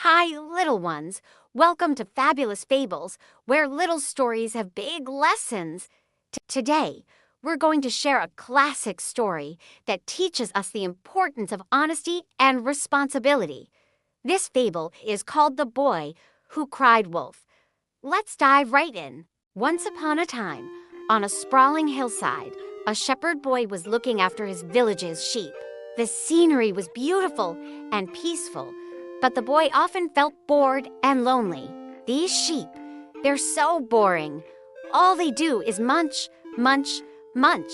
Hi, little ones. Welcome to Fabulous Fables, where little stories have big lessons. Today, we're going to share a classic story that teaches us the importance of honesty and responsibility. This fable is called The Boy Who Cried Wolf. Let's dive right in. Once upon a time, on a sprawling hillside, a shepherd boy was looking after his village's sheep. The scenery was beautiful and peaceful, but the boy often felt bored and lonely. These sheep, they're so boring. All they do is munch, munch, munch.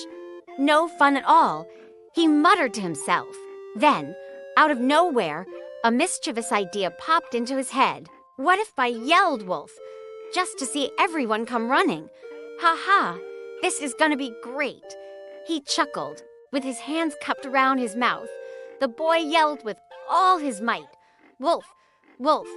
No fun at all, he muttered to himself. Then, out of nowhere, a mischievous idea popped into his head. What if I yelled wolf, just to see everyone come running? Ha ha, this is gonna be great. He chuckled. With his hands cupped around his mouth, the boy yelled with all his might. Wolf, wolf,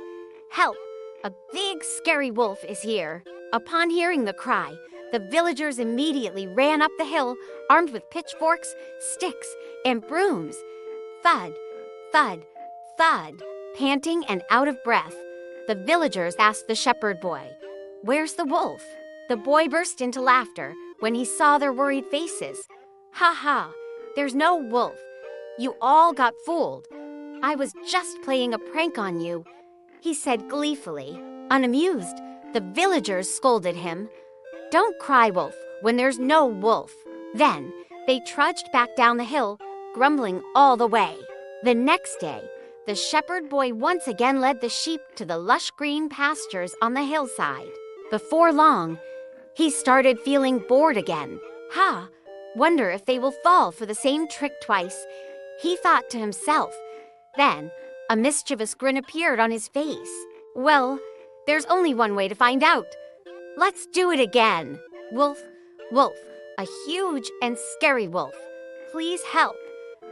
help! A big, scary wolf is here. Upon hearing the cry, the villagers immediately ran up the hill, armed with pitchforks, sticks, and brooms. Thud, thud, thud. Panting and out of breath, the villagers asked the shepherd boy, "Where's the wolf?" The boy burst into laughter when he saw their worried faces. Ha ha, there's no wolf. You all got fooled. I was just playing a prank on you, he said gleefully. Unamused, the villagers scolded him. Don't cry, wolf, when there's no wolf. Then they trudged back down the hill, grumbling all the way. The next day, the shepherd boy once again led the sheep to the lush green pastures on the hillside. Before long, he started feeling bored again. Ha! Wonder if they will fall for the same trick twice, he thought to himself. Then, a mischievous grin appeared on his face. Well, there's only one way to find out. Let's do it again. Wolf, wolf, a huge and scary wolf. Please help.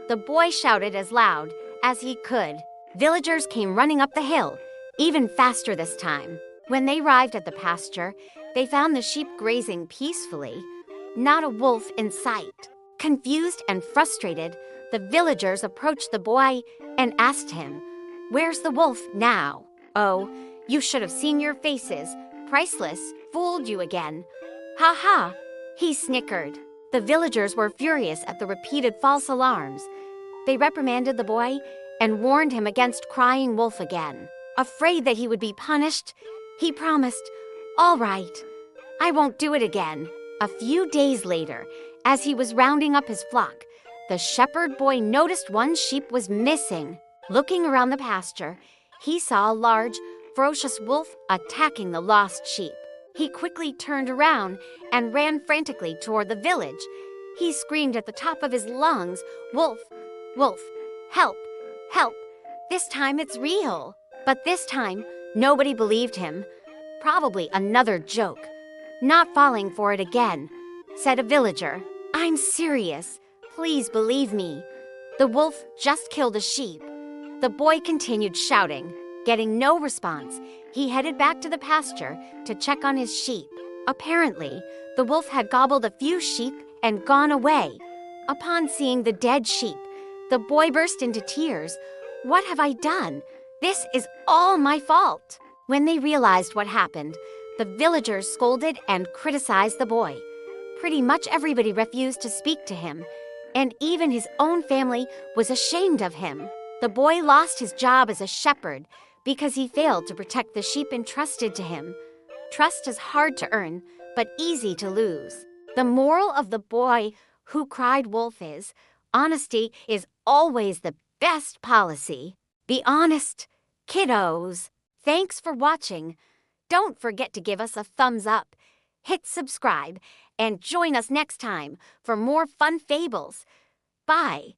The boy shouted as loud as he could. Villagers came running up the hill, even faster this time. When they arrived at the pasture, they found the sheep grazing peacefully. Not a wolf in sight. Confused and frustrated, the villagers approached the boy and asked him, "Where's the wolf now?" "Oh, you should have seen your faces. Priceless, fooled you again." "Ha ha," he snickered. The villagers were furious at the repeated false alarms. They reprimanded the boy and warned him against crying wolf again. Afraid that he would be punished, he promised, "All right, I won't do it again." A few days later, as he was rounding up his flock, the shepherd boy noticed one sheep was missing. Looking around the pasture, he saw a large, ferocious wolf attacking the lost sheep. He quickly turned around and ran frantically toward the village. He screamed at the top of his lungs, "Wolf, wolf, help, help. This time it's real." But this time, nobody believed him. Probably another joke. "Not falling for it again," said a villager. "I'm serious. Please believe me. The wolf just killed a sheep." The boy continued shouting. Getting no response, he headed back to the pasture to check on his sheep. Apparently, the wolf had gobbled a few sheep and gone away. Upon seeing the dead sheep, the boy burst into tears. "What have I done? This is all my fault." When they realized what happened, the villagers scolded and criticized the boy. Pretty much everybody refused to speak to him, and even his own family was ashamed of him. The boy lost his job as a shepherd because he failed to protect the sheep entrusted to him. Trust is hard to earn, but easy to lose. The moral of The Boy Who Cried Wolf is, honesty is always the best policy. Be honest, kiddos. Thanks for watching. Don't forget to give us a thumbs up, hit subscribe, and join us next time for more fun fables. Bye.